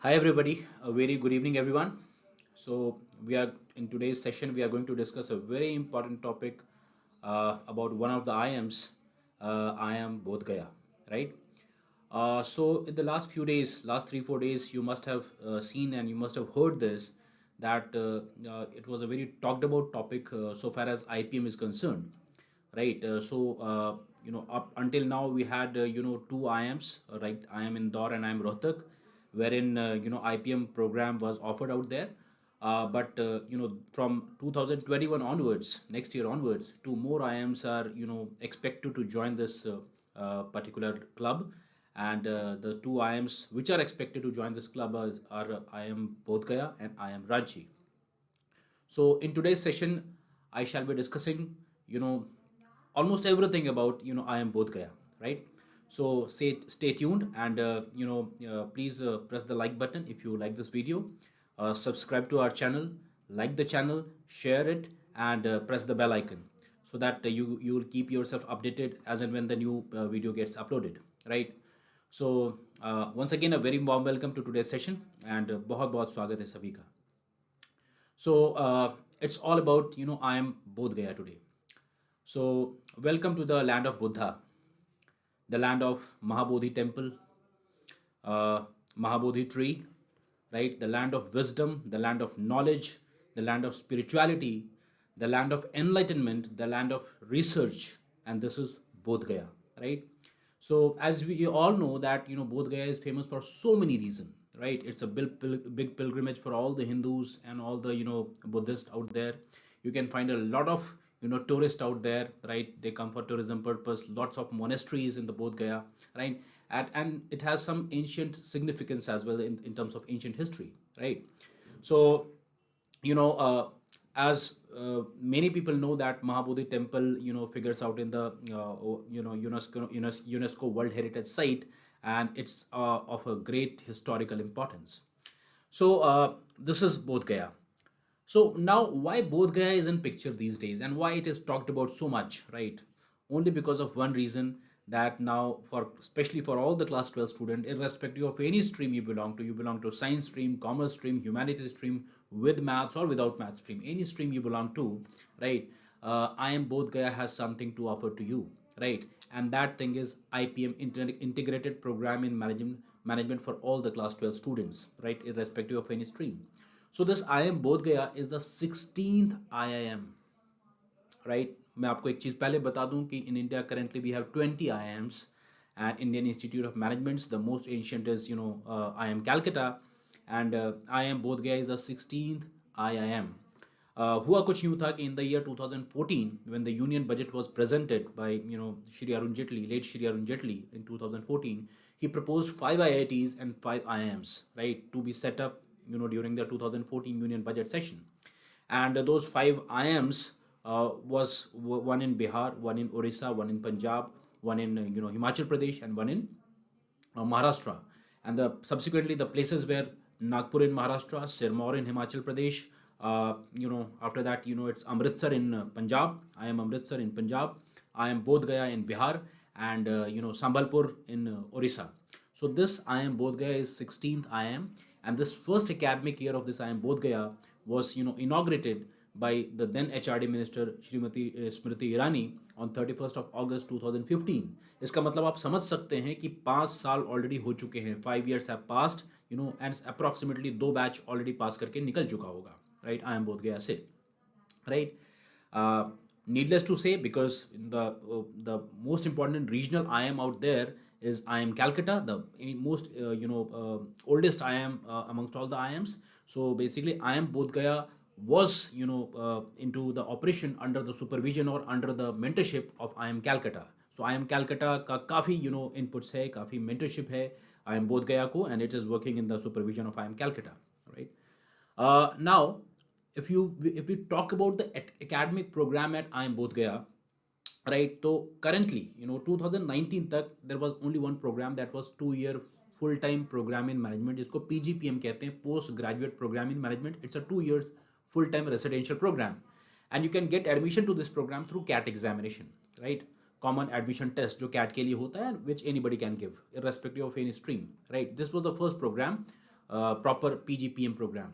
Hi everybody, a very good evening everyone. So we are in today's session we are going to discuss a very important topic about one of the IIMs, IIM Bodhgaya, right? So in the last few days, last 3 4 days, you must have seen and you must have heard this that it was a very talked about topic so far as IPM is concerned, right? Up until now we had two IIMs, right? IIM Indore and IIM Rohtak, wherein IPM program was offered out there. But from 2021 onwards, next year onwards, two more IIMs are expected to join this particular club, and the two IIMs which are expected to join this club are IIM Bodhgaya and IIM Ranchi. So in today's session, I shall be discussing, almost everything about, IIM Bodhgaya, right? So stay tuned and, please press the like button if you like this video. Subscribe to our channel, like the channel, share it, and press the bell icon so that you will keep yourself updated as and when the new video gets uploaded, right? So once again, a very warm welcome to today's session and बहुत बहुत स्वागत है सभी का. So it's all about, I am Bodh Gaya today. So welcome to the land of Buddha, the land of Mahabodhi temple, uh, Mahabodhi tree, right? The land of wisdom, the land of knowledge, the land of spirituality, the land of enlightenment, the land of research, and this is Bodh Gaya, right? So as we all know that Bodh Gaya is famous for so many reasons, right? It's a big pilgrimage for all the Hindus and all the Buddhists out there. You can find a lot of tourists out there, right? They come for tourism purpose. Lots of monasteries in the Bodh Gaya, right? And it has some ancient significance as well in terms of ancient history, right? So you know as many people know that Mahabodhi temple figures out in the UNESCO World Heritage Site, and it's of a great historical importance. So this is Bodh Gaya. So now why Bodh Gaya is in picture these days and why it is talked about so much, right? Only because of one reason, that now for especially for all the class 12 student, irrespective of any stream you belong to science stream, commerce stream, humanities stream, with maths or without math stream, any stream you belong to, right? I am Bodh Gaya has something to offer to you, right? And that thing is IPM integrated program in management for all the class 12 students, right? Irrespective of any stream. So this IIM Bodh Gaya is the 16th IIM, right? मैं आपको एक चीज़ पहले बता दूं कि in India currently we have 20 IIMs, and Indian Institute of Management, the most ancient is IIM Calcutta, and IIM Bodh Gaya is the 16th IIM. हुआ कुछ यूँ था कि in the year 2014 when the union budget was presented by Shri Arun Jaitley, late Shri Arun Jaitley, in 2014, he proposed 5 IITs and 5 IIMs, right, to be set up during the 2014 union budget session. And those 5 IIMs was one in Bihar, one in Orissa, one in Punjab, one in Himachal Pradesh, and one in Maharashtra. And subsequently the places were Nagpur in Maharashtra, Sirmaur in Himachal Pradesh. After that, it's Amritsar in Punjab. I am Amritsar in Punjab. I am Bodh Gaya in Bihar, and Sambalpur in Orissa. So this IIM Bodh Gaya is 16th IIM, and this first academic year of this IIM Bodh Gaya was inaugurated by the then HRD Minister Shrimati Smriti Irani on 31st of August 2015. इसका मतलब आप समझ सकते हैं कि 5 साल already हो चुके हैं. 5 years have passed, and approximately 2 batch already pass करके निकल चुका होगा, right? IIM Bodh Gaya से, right? Needless to say, because the most important regional IIM out there is IIM Calcutta, the most oldest IIM amongst all the IIMs. So basically, IIM Bodh Gaya was into the operation under the supervision or under the mentorship of IIM Calcutta. So IIM Calcutta का काफ़ी inputs है, काफ़ी mentorship है IIM Bodh Gaya को, and it is working in the supervision of IIM Calcutta, right? Now, if we talk about the academic program at IIM Bodh Gaya, right? So currently, 2019 तक there was only one program, that was 2-year full-time program in management, जिसको PGPM कहते हैं, post graduate program in management. It's a 2 years full-time residential program, and you can get admission to this program through CAT examination, right? Common admission test जो CAT के लिए होता है, which anybody can give irrespective of any stream, right? This was the first program proper PGPM program.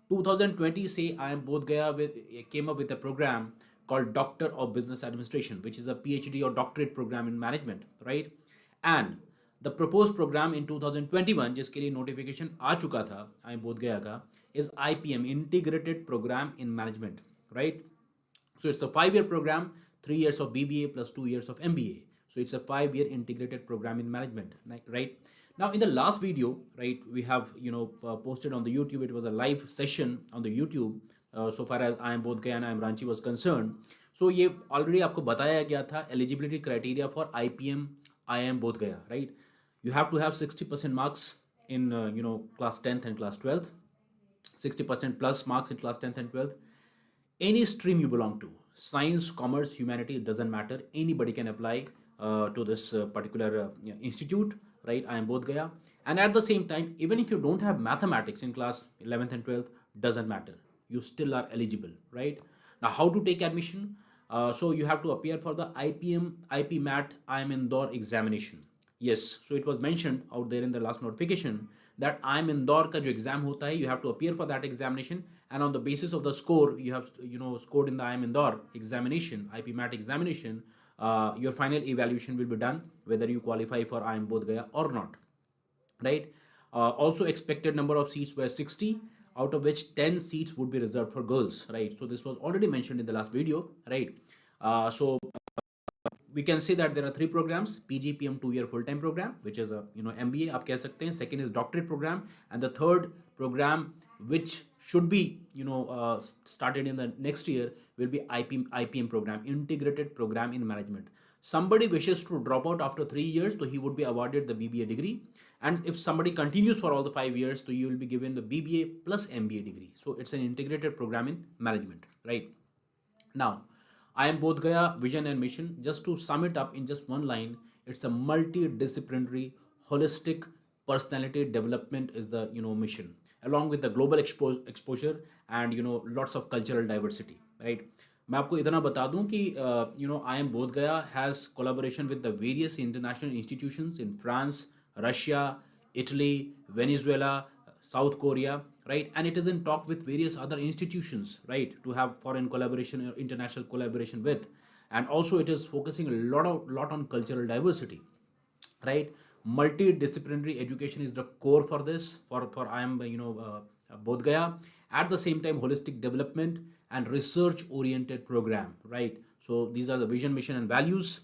2020 say IIM Bodhgaya came up with a program called Doctor of Business Administration, which is a PhD or doctorate program in management, right? And the proposed program in 2021 जिसके लिए notification आ चुका था IIM Bodhgaya का is IPM Integrated Program in Management, right? So it's a 5-year program, 3 years of BBA plus 2 years of MBA. So it's a 5-year integrated program in management, right? Now in the last video, right, we have posted on the YouTube. It was a live session on the YouTube. So far as I am Bodhgaya and I am Ranchi was concerned. So ये already आपको बताया गया था eligibility criteria for IPM IIM Bodhgaya, right? You have to have 60% marks in class 10th and class 12th, 60% plus marks in class 10th and 12th. Any stream you belong to, science, commerce, humanity, it doesn't matter. Anybody can apply to this particular institute, right? I am Bodhgaya. And at the same time, even if you don't have mathematics in class 11th and 12th, doesn't matter. You still are eligible, right? Now, how to take admission? So you have to appear for the IPM, IPMAT, IIM Indore examination. Yes, so it was mentioned out there in the last notification that IIM Indore का जो exam होता है, you have to appear for that examination, and on the basis of the score you have scored in the IIM Indore examination, IPMAT examination, your final evaluation will be done whether you qualify for IIM Bodhgaya or not, right? Also expected number of seats were 60, out of which 10 seats would be reserved for girls, right? So this was already mentioned in the last video, right? So we can say that there are 3 programs: PGPM 2-year full-time program, which is a MBA आप कह सकते हैं. Second is doctorate program, and the third program, which should be started in the next year, will be IPM program, integrated program in management. Somebody wishes to drop out after 3 years, so he would be awarded the BBA degree, and if somebody continues for all the 5 years, so you will be given the BBA plus MBA degree. So it's an integrated program in management, right? Now, IIM Bodhgaya vision and mission, just to sum it up in just one line, it's a multidisciplinary, holistic personality development is the mission, along with the global exposure and lots of cultural diversity, right? मैं आपको इतना बता दूं कि IIM Bodhgaya has collaboration with the various international institutions in France, Russia, Italy, Venezuela, South Korea, right? And it is in talk with various other institutions, right, to have foreign collaboration or international collaboration with. And also it is focusing a lot on cultural diversity, right? Multidisciplinary education is the core for this, for IIM Bodhgaya. At the same time, holistic development and research oriented program, right? So these are the vision, mission and values.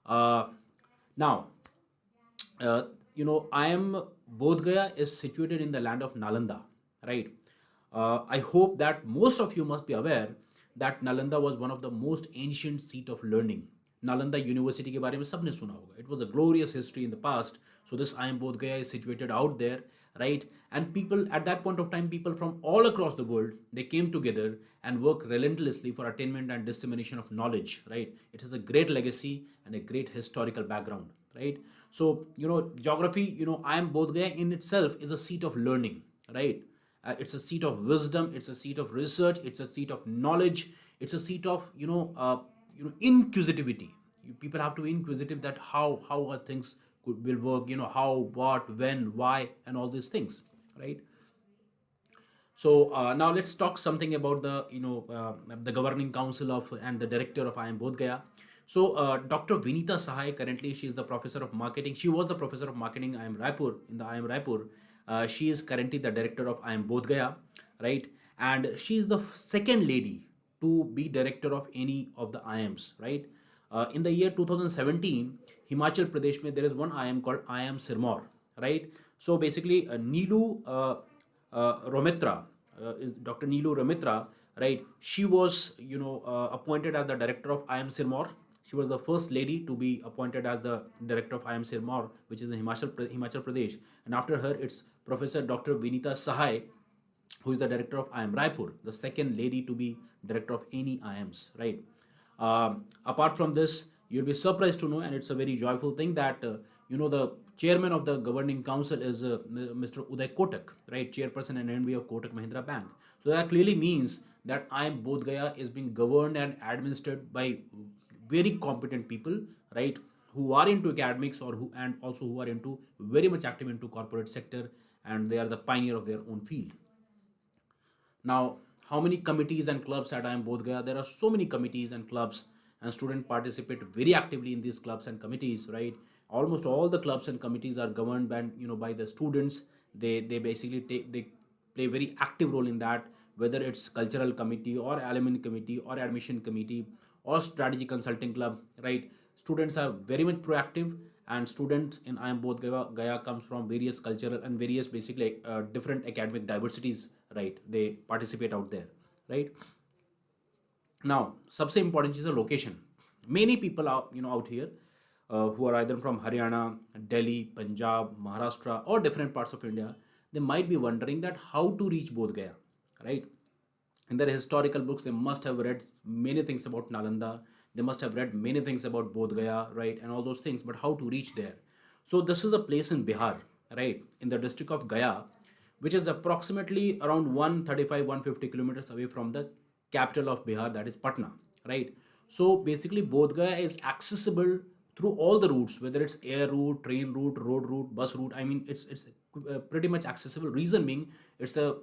Now IIM Bodhgaya is situated in the land of Nalanda, right? I hope that most of you must be aware that Nalanda was one of the most ancient seat of learning. Nalanda University के बारे में सबने सुना होगा. It was a glorious history in the past. So this IIM Bodhgaya is situated out there, right? And people at that point of time, people from all across the world, they came together and worked relentlessly for attainment and dissemination of knowledge, right? It has a great legacy and a great historical background, right? So geography, IIM Bodhgaya in itself is a seat of learning, right? It's a seat of wisdom, it's a seat of research, it's a seat of knowledge, it's a seat of inquisitivity. People have to be inquisitive that how are things will work, how, what, when, why, and all these things, right? So now let's talk something about the governing council of and the director of IIM Bodhgaya. So Dr. Vinita Sahai, currently she is the professor of marketing. She was the professor of marketing IIM Raipur in the IIM Raipur. She is currently the director of IIM Bodhgaya, right? And she is the second lady to be director of any of the IIMs, right? In the year 2017, Himachal Pradesh mein there is one IIM called IIM Sirmaur, right? So basically, Neelu Romitra is Dr. Neelu Romitra, right? She was appointed as the director of IIM Sirmaur. She was the first lady to be appointed as the director of IIM Sirmaur, which is in Himachal Pradesh. And after her, it's Professor Dr. Vinita Sahai, who is the director of IIM Raipur, the second lady to be director of any IIMs, right? Apart from this, you'll be surprised to know, and it's a very joyful thing, that the chairman of the governing council is Mr. Uday Kotak, right? Chairperson and MD of Kotak Mahindra Bank. So that clearly means that IIM Bodhgaya is being governed and administered by very competent people, right? Who are into academics or who are into very much active into corporate sector and they are the pioneer of their own field. Now, how many committees and clubs at IIM Bodhgaya? There are so many committees and clubs, and students participate very actively in these clubs and committees, right? Almost all the clubs and committees are governed by, by the students. They basically they play very active role in that, whether it's cultural committee or alumni committee or admission committee or strategy consulting club, right? Students are very much proactive, and students in IIM Bodh Gaya comes from various cultural and various basically different academic diversities, right? They participate out there, right? Now, सबसे important चीज़ है location. Many people are out here who are either from Haryana, Delhi, Punjab, Maharashtra, or different parts of India. They might be wondering that how to reach Bodh Gaya, right? In their historical books, they must have read many things about Nalanda. They must have read many things about Bodh Gaya, right? And all those things, but how to reach there? So this is a place in Bihar, right? In the district of Gaya, which is approximately around 135, 150 kilometers away from the capital of Bihar, that is Patna, right? So basically, Bodh Gaya is accessible through all the routes, whether it's air route, train route, road route, bus route. I mean, it's pretty much accessible. Reason being, it's a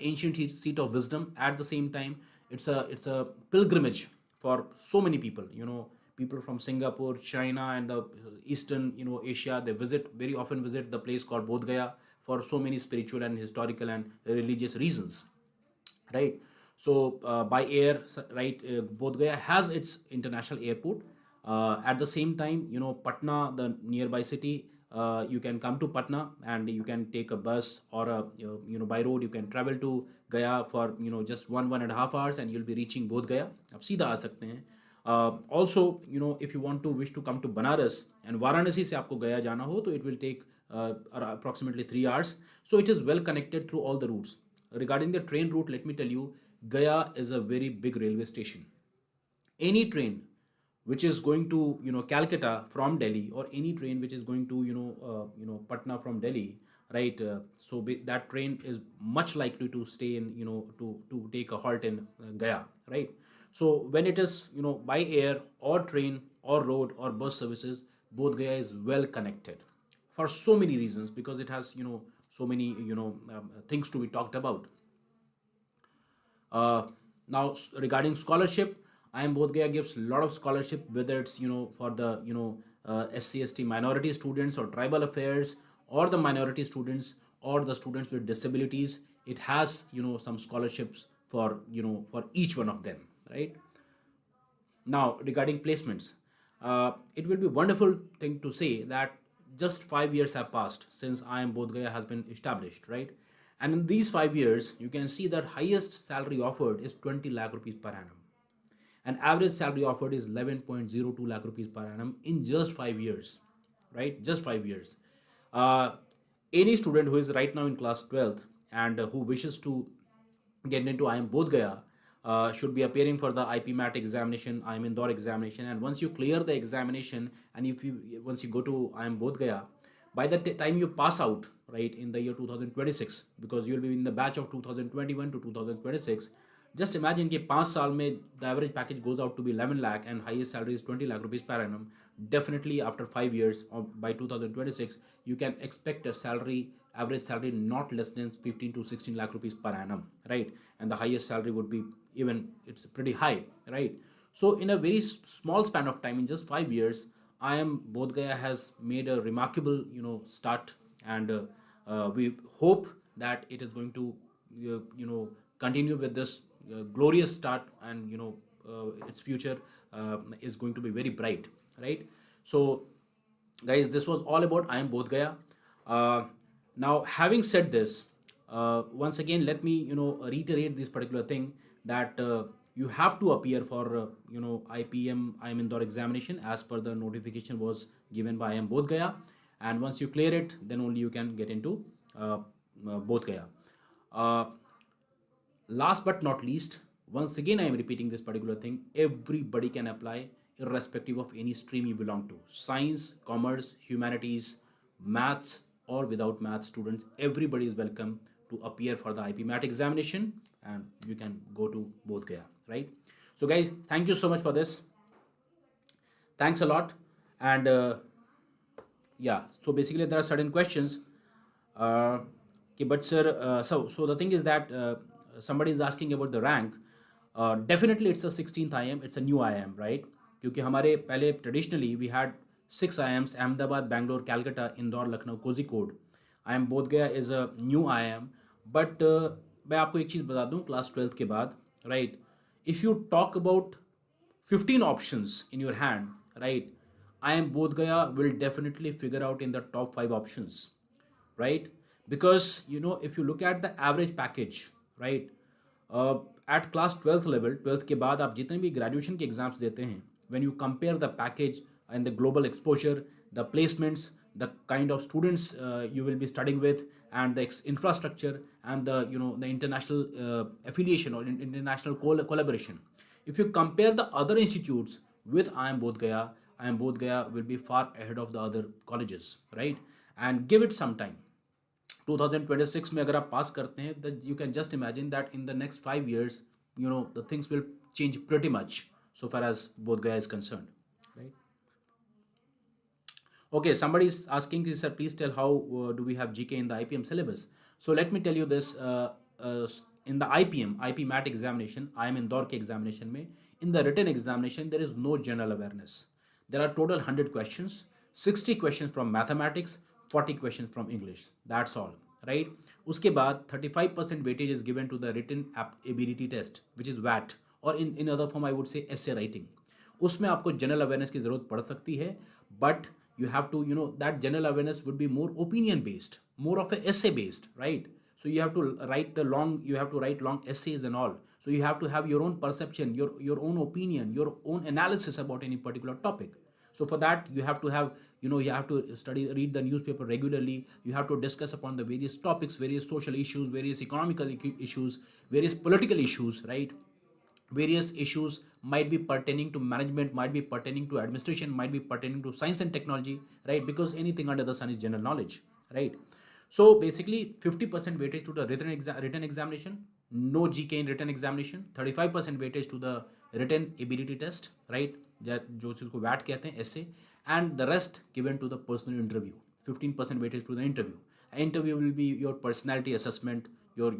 ancient seat of wisdom. At the same time, it's a pilgrimage for so many people. People from Singapore, China, and the Eastern Asia. They very often visit the place called Bodh Gaya for so many spiritual and historical and religious reasons, right? So by air, right, Bodh Gaya has its international airport. At the same time, Patna, the nearby city, you can come to Patna and you can take a bus or by road you can travel to Gaya for just 1.5 hours and you'll be reaching Bodh Gaya. आप सीधा आ सकते हैं. Also, if you want to wish to come to Banaras and Varanasi से आपको गया जाना हो, तो it will take approximately 3 hours. So it is well connected through all the routes. Regarding the train route, let me tell you, Gaya is a very big railway station. Any train which is going to Calcutta from Delhi, or any train which is going to Patna from Delhi, right? That train is much likely to stay in to take a halt in Gaya, right? So when it is by air or train or road or bus services, both Gaya is well connected for so many reasons, because it has so many things to be talked about. Now, regarding scholarship, IIM Bodh Gaya gives a lot of scholarship, whether it's for the SC/ST minority students or tribal affairs, or the minority students, or the students with disabilities. It has some scholarships for for each one of them, right? Now, regarding placements, it will be wonderful thing to say that just 5 years have passed since IIM Bodh Gaya has been established, right? And in these 5 years, you can see that highest salary offered is 20 lakh rupees per annum. And average salary offered is 11.02 lakh rupees per annum in just 5 years, right? Just 5 years. Any student who is right now in class 12th and who wishes to get into IIM Bodh Gaya should be appearing for the IPMAT examination, IIM Indore examination. And once you clear the examination, and once you go to IIM Bodh Gaya, by the time you pass out, right, in the year 2026, because you will be in the batch of 2021 to 2026, just imagine कि 5 साल में the average package goes out to be 11 lakh and highest salary is 20 lakh rupees per annum. Definitely after 5 years, or by 2026, you can expect a average salary not less than 15 to 16 lakh rupees per annum, right? And the highest salary would be it's pretty high, right? So in a very small span of time, in just 5 years, IIM Bodh Gaya has made a remarkable start, and we hope that it is going to continue with this glorious start, and its future is going to be very bright, right? So guys, this was all about IIM Bodh Gaya. Now, having said this, once again, let me reiterate this particular thing, that you have to appear for IPM-IIM Indore examination as per the notification was given by IIM Bodh Gaya, and once you clear it, then only you can get into Bodh Gaya. Last but not least, once again I am repeating this particular thing, everybody can apply irrespective of any stream you belong to. Science, commerce, humanities, maths, or without maths students, everybody is welcome to appear for the IPMAT examination, and you can go to Bodh Gaya, right? So guys, thank you so much for this. Thanks a lot. And yeah, so basically there are certain questions कि कि but sir, so the thing is that somebody is asking about the rank. Definitely it's a 16th IIM, it's a new IIM, right? क्योंकि हमारे पहले traditionally we had 6 IIMs: Ahmedabad, Bangalore, Calcutta, Indore, Lucknow, Kozhikode. IIM Bodhgaya is a new IIM, but मैं आपको एक चीज़ बता दूं, class 12th के बाद, right? If you talk about 15 options in your hand, right? IIM Bodhgaya will definitely figure out in the top 5 options, right? Because if you look at the average package, right, at class 12th level, 12th के बाद आप जितने भी graduation के exams देते हैं, when you compare the package and the global exposure, the placements, the kind of students you will be studying with, and the infrastructure, and the the international affiliation or international collaboration, if you compare the other institutes with IIM Bodhgaya, IIM Bodhgaya will be far ahead of the other colleges, right? And give it some time. 2026 में अगर आप पास करते हैं, that you can just imagine that in the next 5 years, the things will change pretty much so far as Bodhgaya is concerned, right? Okay, somebody is asking, sir, please tell how do we have GK in the IPM syllabus. So let me tell you this, in the IPMAT examination, IIM Indore के examination में, in the written examination, there is no general awareness. There are total 100 questions, 60 questions from mathematics, 40 questions from English. That's all, right? उसके बाद 35% weightage is given to the written ability test, which is VAT, or in other form I would say essay writing. उसमें आपको general awareness की ज़रूरत पड़ सकती है, but you have to, that general awareness would be more opinion based, more of a essay based, right? So you have to write long essays and all. So you have to have your own perception, your own opinion, your own analysis about any particular topic. So for that, you have to have, you have to read the newspaper regularly. You have to discuss upon the various topics, various social issues, various economical issues, various political issues, right? Various issues might be pertaining to management, might be pertaining to administration, might be pertaining to science and technology, right? Because anything under the sun is general knowledge, right? So basically 50% weightage to the written examination, no GK in written examination, 35% weightage to the written ability test, right? जो चीज़ को VAT कहते हैं, essay, and the rest given to the personal interview. 15% weightage to the interview. Interview will be your personality assessment, your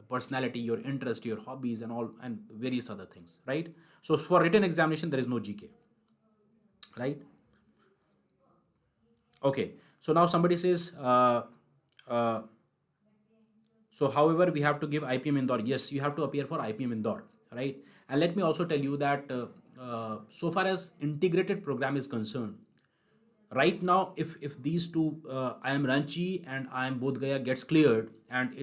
personality, your interest, your hobbies, and all, and various other things, right? So for written examination, there is no GK, right? Okay, so now somebody says, so however, we have to give IPM Indore. Yes, you have to appear for IPM Indore, right? And let me also tell you that so far as integrated program is concerned, right now, if these two, IIM Ranchi and IIM Bodhgaya gets cleared, and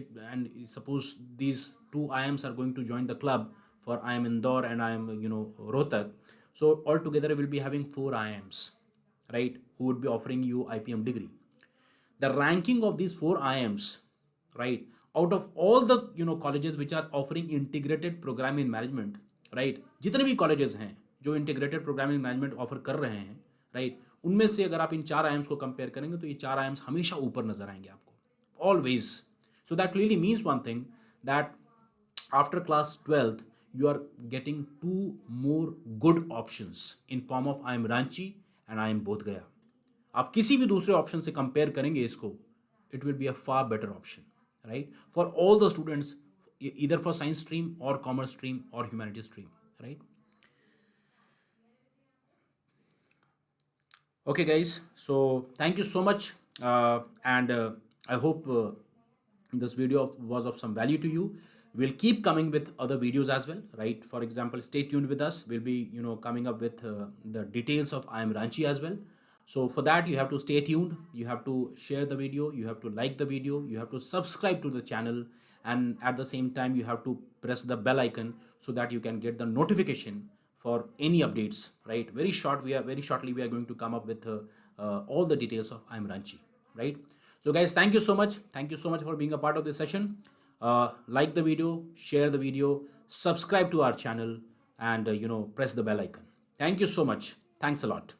suppose these two IIMs are going to join the club for IIM Indore and IIM Rohtak, so altogether we'll be having 4 IIMs, right, who would be offering you IPM degree. The ranking of these 4 IIMs, right, out of all the colleges which are offering integrated program in management, right, जितने भी colleges हैं जो integrated program in management offer कर रहे हैं, right, उनमें से अगर आप इन 4 IIMs को कंपेयर करेंगे तो ये 4 IIMs हमेशा ऊपर नजर आएंगे आपको, always. So that clearly means one thing, that after class 12th you are getting 2 more good options in form of IIM Ranchi and IIM Bodhgaya. आप किसी भी दूसरे ऑप्शन से कंपेयर करेंगे इसको, it will be a far better option, right, for all the students, either for science stream or commerce stream or humanities stream, right? Okay guys, so thank you so much, and I hope this video was of some value to you. We'll keep coming with other videos as well, right? For example, stay tuned with us. We'll be coming up with the details of IIM Ranchi as well. So for that, you have to stay tuned, you have to share the video, you have to like the video, you have to subscribe to the channel, and at the same time you have to press the bell icon so that you can get the notification for any updates, right? Very shortly we are going to come up with all the details of IIM Ranchi, right? So guys, thank you so much for being a part of this session. Like the video, share the video, subscribe to our channel, and press the bell icon. Thank you so much. Thanks a lot.